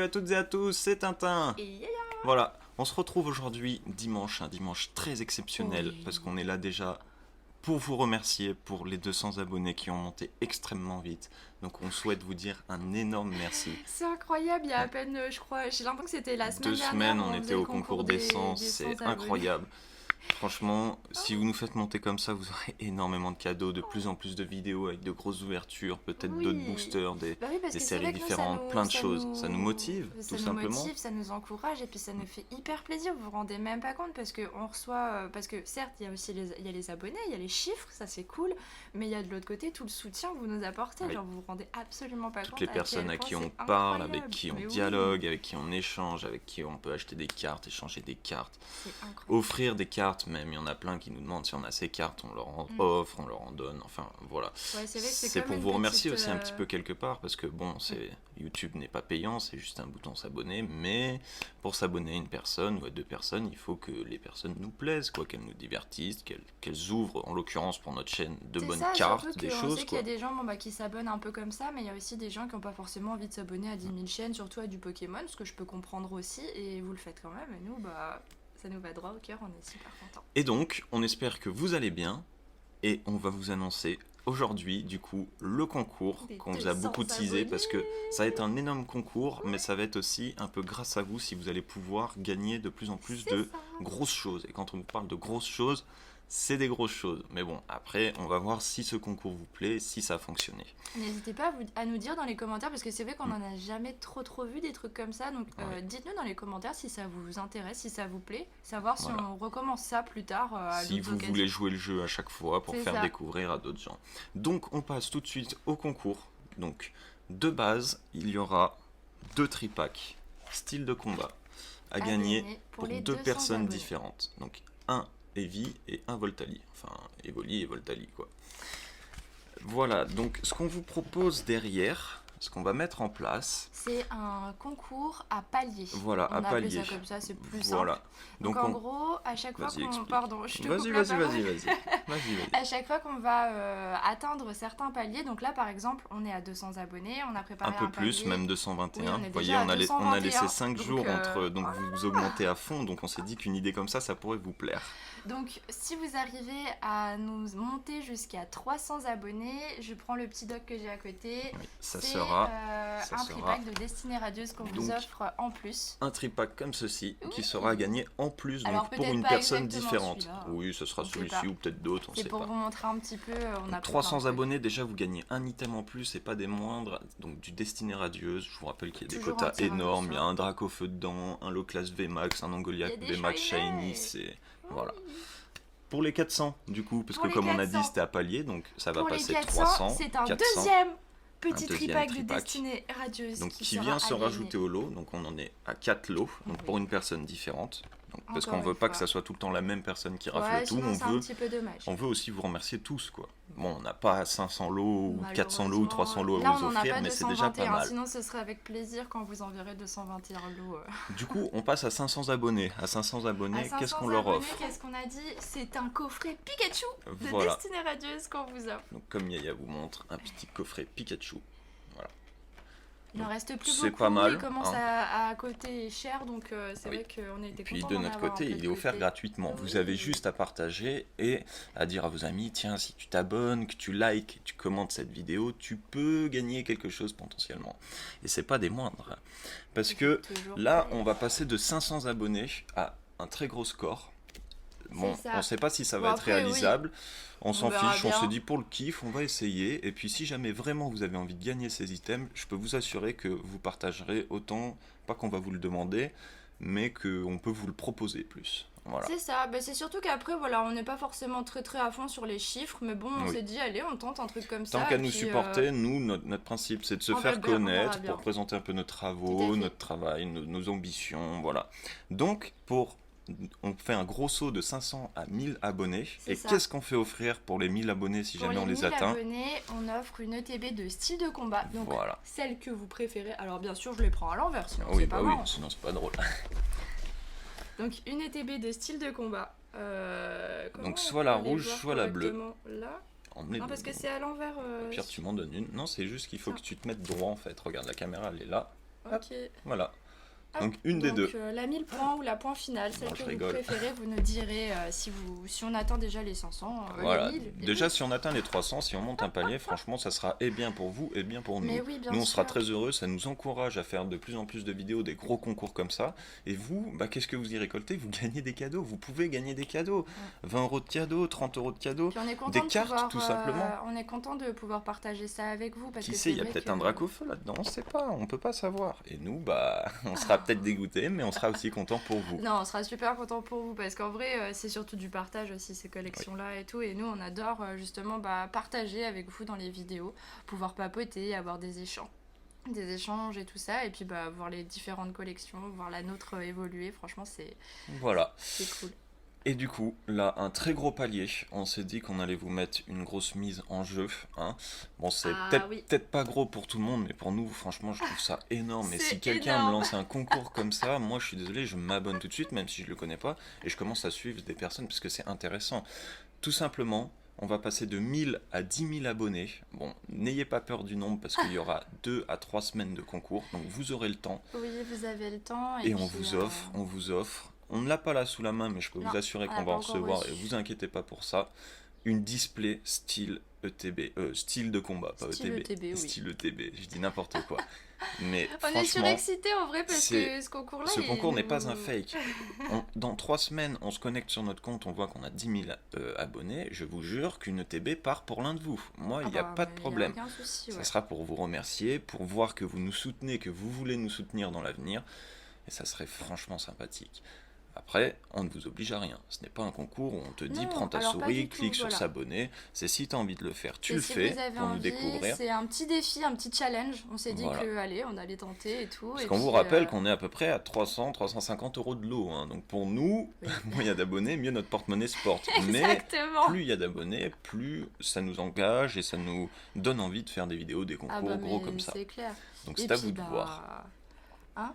Salut à toutes et à tous, c'est Tintin. Et yaya. Voilà, on se retrouve aujourd'hui dimanche, un dimanche très exceptionnel, Oui. parce qu'on est là déjà pour vous remercier pour les 200 abonnés qui ont monté extrêmement vite. Donc on souhaite vous dire un énorme merci. C'est incroyable, il y a à peine, je crois, j'ai l'impression que c'était la semaine 2 dernière. semaines, où on faisait était le au concours d'essence, c'est 100 abonnés. incroyable. Franchement, si vous nous faites monter comme ça, vous aurez énormément de cadeaux, de plus en plus de vidéos avec de grosses ouvertures, peut-être Oui. d'autres boosters, des Bah oui, parce des que c'est séries vrai que nous, différentes, plein de choses. Ça nous motive, ça tout nous simplement. motive, ça nous encourage et puis ça nous fait hyper plaisir. Vous vous rendez même pas compte parce que on reçoit, parce que certes il y a aussi il y a les abonnés, il y a les chiffres, ça c'est cool, mais il y a de l'autre côté tout le soutien que vous nous apportez. Oui. Genre vous vous rendez absolument pas Toutes compte les à personnes quel à point qui on c'est parle, incroyable. avec qui on Mais oui, dialogue, avec qui on échange, avec qui on peut acheter des cartes, échanger des cartes, c'est incroyable. offrir des cartes même. Il y en a plein qui nous demandent si on a ces cartes, on leur en offre, on leur en donne, enfin voilà. Ouais, c'est vrai que C'est comme pour une vous remercier petite, aussi un petit peu quelque part, parce que bon, YouTube n'est pas payant, c'est juste un bouton s'abonner, mais pour s'abonner à une personne ou à deux personnes, il faut que les personnes nous plaisent, quoi, qu'elles nous divertissent, qu'elles ouvrent, en l'occurrence pour notre chaîne, de C'est bonnes ça, cartes, surtout des qu'on choses, sait qu'il y quoi. a des gens qui s'abonnent un peu comme ça, mais il y a aussi des gens qui n'ont pas forcément envie de s'abonner à 10 000 chaînes, surtout à du Pokémon, ce que je peux comprendre aussi, et vous le faites quand même, et nous, bah, ça nous va droit au cœur, on est super contents. Et donc, on espère que vous allez bien, et on va vous annoncer aujourd'hui, du coup, le concours Des qu'on vous a 200 beaucoup teasé, abonnés. parce que ça va être un énorme concours, mais ça va être aussi un peu grâce à vous si vous allez pouvoir gagner de plus en plus C'est de ça. grosses choses. Et quand on vous parle de grosses choses, c'est des grosses choses. Mais bon, après, on va voir si ce concours vous plaît, si ça a fonctionné. N'hésitez pas à nous dire dans les commentaires, parce que c'est vrai qu'on n'en a jamais trop vu des trucs comme ça, donc Ouais. dites-nous dans les commentaires si ça vous intéresse, si ça vous plaît, savoir si Voilà. on recommence ça plus tard à Si d'autres vous occasions. voulez jouer le jeu à chaque fois pour C'est faire ça. découvrir à d'autres gens. Donc, on passe tout de suite au concours. Donc, de base, il y aura 2 tripacks, style de combat, à gagner pour les 2 200 personnes abonnés. différentes. Donc, un Eevee et un Voltali. Enfin, Evoli et Voltali, quoi. Voilà, donc ce qu'on vous propose derrière, ce qu'on va mettre en place, C'est un concours à palier. voilà, On à a appelé palier. ça comme ça, c'est plus Voilà. simple. Donc en on... gros, à chaque fois Vas-y, qu'on... explique. Pardon, je te Vas-y, coupe la vas-y, parole. vas-y, vas-y. Vas-y. À chaque fois qu'on va atteindre certains paliers, donc là par exemple, on est à 200 abonnés, on a Un préparé peu plus, palier. même 221. Oui, on est Vous voyez, déjà à on a 221, laissé 5 donc, jours entre, donc voilà. vous augmentez à fond, donc on s'est dit qu'une idée comme ça pourrait vous plaire. Donc si vous arrivez à nous monter jusqu'à 300 abonnés, je prends le petit doc que j'ai à côté. Oui, ça C'est sera un tripack de Destinée Radieuse qu'on vous Donc, offre en plus. un tripack comme ceci qui Oui. sera gagné en plus, Alors, donc pour peut-être une pas personne exactement différente. celui-là. Oui, ce sera On sait celui-ci pas. ou peut-être d'autres, on C'est sait pour pas. vous montrer un petit peu, on a Donc, pris 300 plein de trucs. abonnés, déjà vous gagnez un item en plus et pas des moindres, donc du Destinée Radieuse. Je vous rappelle qu'il y a des Toujours quotas un tirage au énormes, il y a sort. un Draco Feu dedans, un low class VMAX, un Angoliac Il y a des VMAX Shiny. Shiny, c'est... Voilà. Pour les 400 du coup, parce Pour que les comme on a 400. dit c'était à palier, donc ça va Pour les passer 400, 300, c'est un 400. deuxième petit deuxième tripack de tripack. Destinée Radieuse Donc qui sera vient à se gagner. rajouter au lot, donc on en est à 4 lots, donc Oui. pour une personne différente. Donc, parce Encore qu'on veut une pas fois. que ça soit tout le temps la même personne qui rafle Ouais, tout, sinon c'est un petit peu dommage. on veut aussi vous remercier tous, quoi. Bon, on n'a pas 500 lots ou 400 lots ou 300 lots à Là, vous on en a offrir, pas mais c'est déjà 221, pas mal. sinon ce serait avec plaisir quand vous enverrez 221 lots. Du coup, on passe à 500 abonnés. À 500 abonnés, À 500 qu'est-ce qu'on leur abonnés, offre? Qu'est-ce qu'on a dit? C'est un coffret Pikachu de Voilà. Destinée Radieuse qu'on vous offre. Donc comme Yaya vous montre, un petit coffret Pikachu. Il en reste plus c'est beaucoup, pas mal, il commence hein. à coûter cher, donc c'est Oui. vrai qu'on était Et puis contents de d'en notre avoir côté, un peu il de est offert côté. gratuitement. Vous Oui. avez juste à partager et à dire à vos amis, tiens, si tu t'abonnes, que tu likes, que tu commentes cette vidéo, tu peux gagner quelque chose potentiellement. Et c'est pas des moindres. Parce que Toujours là, pareil. on va passer de 500 abonnés à un très gros score. Bon, C'est ça. on ne sait pas si ça va Bon, être après, réalisable. On On s'en verra fiche, on bien. se dit pour le kiff, on va essayer. Et puis si jamais vraiment vous avez envie de gagner ces items, je peux vous assurer que vous partagerez autant, pas qu'on va vous le demander, mais qu'on peut vous le proposer plus. Voilà. C'est ça, bah, c'est surtout qu'après, voilà, on n'est pas forcément très à fond sur les chiffres, mais bon, on Oui. s'est dit, allez, on tente un truc comme ça. Tant qu'à et nous puis, supporter, nous, notre principe, c'est de se on faire verra bien, on verra connaître bien. pour présenter un peu nos Tout à travaux, fait. notre travail, nos ambitions, voilà. Donc, on fait un gros saut de 500 à 1000 abonnés. C'est Et ça. qu'est-ce qu'on fait offrir pour les 1000 abonnés si Pour jamais on les 1000 atteint? abonnés, on offre une ETB de style de combat, donc Voilà. celle que vous préférez. Alors bien sûr, je les prends à l'envers, sinon Oui, c'est pas bah oui, marrant. sinon c'est pas drôle. Donc une ETB de style de combat. Comment Donc on soit peut la les rouge, voir soit la bleue. correctement là. Emmenez Non, le- parce que c'est à l'envers. Au pire, tu m'en donnes une. Non, c'est juste qu'il faut ça. que tu te mettes droit en fait. Regarde, la caméra, elle est là. Ok. Voilà. Hop, Donc une des deux. La 1000 points ou la point finale, celle Non, je que vous rigole. préférez, vous nous direz si on atteint déjà les 500, Voilà. les 1000. Déjà, si on atteint les 300, si on monte un palier, franchement, ça sera et bien pour vous et bien pour nous. Mais oui, bien Nous, on sera sûr. très heureux, ça nous encourage à faire de plus en plus de vidéos, des gros concours comme ça. Et vous, qu'est-ce que vous y récoltez? Vous gagnez des cadeaux, vous pouvez gagner des cadeaux. 20 euros de cadeaux, 30 euros de cadeaux, Puis on est content des de cartes pouvoir, tout simplement. on est content de pouvoir partager ça avec vous parce Qui que sait, c'est il y a vrai peut-être que- un drac au feu là-dedans, on sait pas, on peut pas savoir. Et nous, on sera peut-être dégoûtés, mais on sera aussi content pour vous. Non, on sera super content pour vous parce qu'en vrai, c'est surtout du partage aussi ces collections-là et tout. Et nous, on adore justement partager avec vous dans les vidéos, pouvoir papoter, avoir des échanges et tout ça. Et puis voir les différentes collections, voir la nôtre évoluer. Franchement, Voilà. c'est cool. Et du coup, là, un très gros palier. On s'est dit qu'on allait vous mettre une grosse mise en jeu. Hein. Bon, c'est Ah, peut-être oui. peut-être pas gros pour tout le monde, mais pour nous, franchement, je trouve ça énorme. Et C'est si quelqu'un me énorme. lance un concours comme ça, moi, je suis désolé, je m'abonne tout de suite, même si je le connais pas, et je commence à suivre des personnes parce que c'est intéressant. Tout simplement, on va passer de 1000 à 10 000 abonnés. Bon, n'ayez pas peur du nombre parce qu'il y aura 2 à 3 semaines de concours, donc vous aurez le temps. Oui, vous avez le temps. Et on puis, vous offre. On ne l'a pas là sous la main, mais je peux Non, vous assurer on qu'on l'a va pas recevoir, encore et reçu. vous inquiétez pas pour ça, une display style ETB, style de combat, pas Style ETB, ETB, oui. style ETB, je dis n'importe quoi. Mais On est franchement, surexcités en vrai parce c'est- que ce concours-là. ce concours n'est pas un nous- fake. Dans 3 semaines, on se connecte sur notre compte, on voit qu'on a 10 000 abonnés, je vous jure qu'une ETB part pour l'un de vous. Moi, il n'y a pas de mais y a problème. aucun souci, Ça ouais. sera pour vous remercier, pour voir que vous nous soutenez, que vous voulez nous soutenir dans l'avenir, et ça serait franchement sympathique. Après, on ne vous oblige à rien. Ce n'est pas un concours où on te dit Non, prends ta alors pas souris, du tout, clique sur voilà. s'abonner. C'est si tu as envie de le faire, tu Et le si fais vous avez pour nous envie, découvrir. c'est un petit défi, un petit challenge. On s'est dit Voilà. que allez, on allait tenter et tout. Parce et qu'on vous puis, rappelle qu'on est à peu près à 300-350 euros de lot. Hein. Donc pour nous, Oui. moins il y a d'abonnés, mieux notre porte-monnaie se porte. Mais Exactement. plus il y a d'abonnés, plus ça nous engage et ça nous donne envie de faire des vidéos, des concours gros mais comme ça. c'est clair. Donc Et c'est à puis, vous de voir. Hein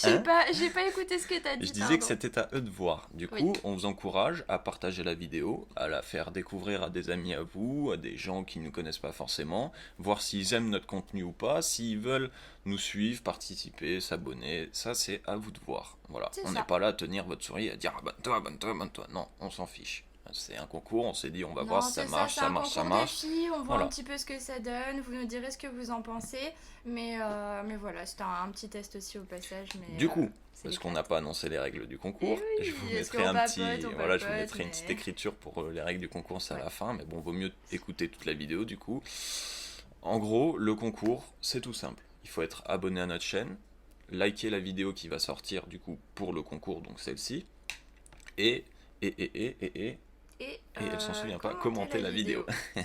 Hein j'ai pas écouté ce que t'as dit. Je disais que pardon. c'était à eux de voir. Du coup, Oui. on vous encourage à partager la vidéo, à la faire découvrir à des amis à vous, à des gens qui ne nous connaissent pas forcément, voir s'ils aiment notre contenu ou pas, s'ils veulent nous suivre, participer, s'abonner. Ça, c'est à vous de voir. Voilà. C'est On ça. n'est pas là à tenir votre souris et à dire abonne-toi, abonne-toi, abonne-toi. Non, on s'en fiche. C'est un concours, on s'est dit on va voir Non, si ça c'est marche, c'est ça un marche, ça concours marche. défi, on voit Voilà. un petit peu ce que ça donne, vous nous direz ce que vous en pensez, mais voilà, c'était un petit test aussi au passage. Mais, Du coup, c'est parce les qu'on n'a pas annoncé les règles du concours, Eh oui, je vous est-ce mettrai qu'on un petit, papote, on voilà, je vous papote, mettrai une mais- petite écriture pour les règles du concours, c'est à Ouais. la fin, mais bon, vaut mieux écouter toute la vidéo du coup. En gros, le concours, c'est tout simple. Il faut être abonné à notre chaîne, liker la vidéo qui va sortir du coup pour le concours, donc celle-ci, et Et elle s'en souvient pas, commenter commenter la vidéo. Il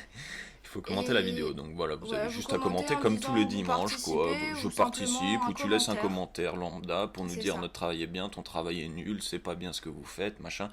faut commenter Et- la vidéo, donc voilà, vous Ouais, avez vous juste à commentez commenter en comme disant tous les vous dimanches, quoi. participez Je ou participe, simplement ou un tu laisses un commentaire. commentaire lambda pour nous C'est dire ça. notre travail est bien, ton travail est nul, c'est pas bien ce que vous faites, machin.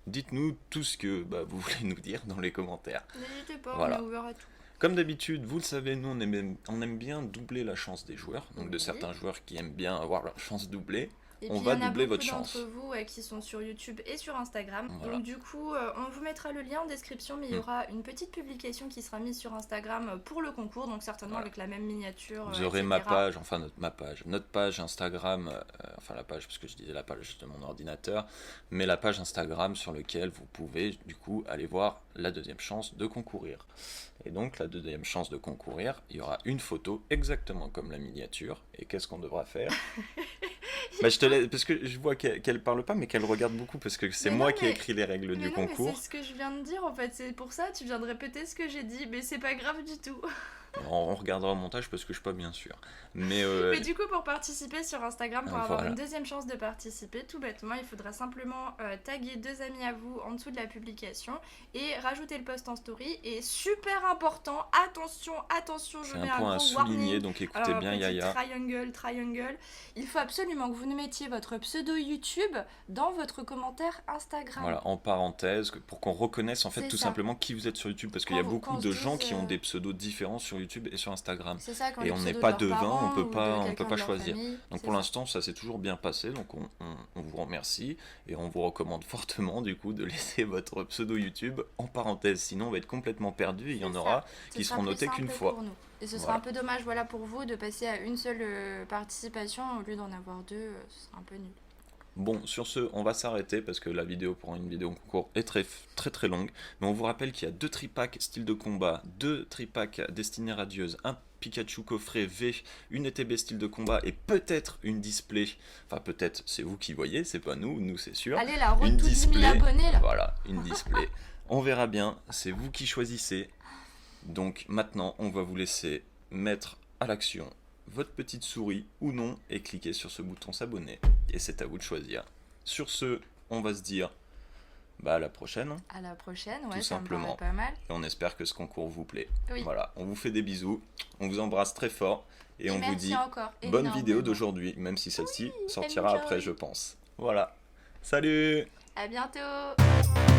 Dites-nous tout ce que vous voulez nous dire dans les commentaires. N'hésitez pas, Voilà. on est ouvert à tout. Comme d'habitude, vous le savez, nous on aime bien doubler la chance des joueurs, donc de Oui. certains joueurs qui aiment bien avoir leur chance doublée. Et On puis, va il y en a doubler beaucoup votre chance. d'entre vous qui sont sur YouTube et sur Instagram. Voilà. Donc du coup, on vous mettra le lien en description, mais il y aura une petite publication qui sera mise sur Instagram pour le concours, donc certainement Voilà. avec la même miniature. Vous aurez ma etc. page, enfin notre page Instagram, enfin la page parce que je disais la page de mon ordinateur, mais la page Instagram sur laquelle vous pouvez du coup aller voir la deuxième chance de concourir. Et donc la deuxième chance de concourir, il y aura une photo exactement comme la miniature. Et qu'est-ce qu'on devra faire? Je te laisse, parce que je vois qu'elle parle pas, mais qu'elle regarde beaucoup parce que c'est Mais moi non, qui ai mais- écrit les règles Mais du non, concours. mais c'est ce que je viens de dire en fait, c'est pour ça, tu viens de répéter ce que j'ai dit, mais c'est pas grave du tout. On regardera au montage parce que je suis pas bien sûr. Mais Mais du coup, pour participer sur Instagram, pour avoir voilà. une deuxième chance de participer, tout bêtement, il faudra simplement taguer 2 amis à vous en dessous de la publication et rajouter le post en story. Et super important, attention, je c'est mets un un point à gros souligner, warning. donc écoutez Alors, bien petit Yaya. triangle. Il faut absolument que vous nous mettiez votre pseudo YouTube dans votre commentaire Instagram. Voilà, en parenthèse, pour qu'on reconnaisse en fait C'est tout ça. simplement qui vous êtes sur YouTube, parce qu'il y a Qu'on beaucoup se de dise, gens qui ont des pseudos différents sur YouTube et sur Instagram. C'est ça, quand Et les on n'est pseudos pas de leurs devin, parents on peut ou de pas quelqu'un de leur choisir. famille, Donc c'est pour ça. l'instant, ça s'est toujours bien passé, donc on vous remercie et on vous recommande fortement du coup de laisser votre pseudo YouTube en parenthèse, sinon on va être complètement perdu et il y en C'est aura Ce qui sera seront plus notés qu'une simple fois. pour nous. Et ce sera Voilà. un peu dommage pour vous de passer à une seule participation au lieu d'en avoir deux, ce sera un peu nul. Bon, sur ce, on va s'arrêter parce que la vidéo pour une vidéo concours est très très très longue. Mais on vous rappelle qu'il y a 2 tripacks style de combat, 2 tripacks destinés radieuses, un Pikachu coffret V, une ETB style de combat et peut-être une display. Enfin peut-être, c'est vous qui voyez, c'est pas nous c'est sûr. Allez, la route Une tous 10 000 display, abonnés là. voilà, une display. On verra bien, c'est vous qui choisissez. Donc maintenant, on va vous laisser mettre à l'action votre petite souris ou non et cliquer sur ce bouton s'abonner. Et c'est à vous de choisir. Sur ce, on va se dire à la prochaine. À la prochaine, ouais, Tout ça me simplement. paraît pas mal. Et on espère que ce concours vous plaît. Oui. Voilà, on vous fait des bisous, on vous embrasse très fort et on vous merci dit encore, bonne vidéo énormément. d'aujourd'hui, même si celle-ci sortira enjoy. après, je pense. Voilà. Salut! À bientôt.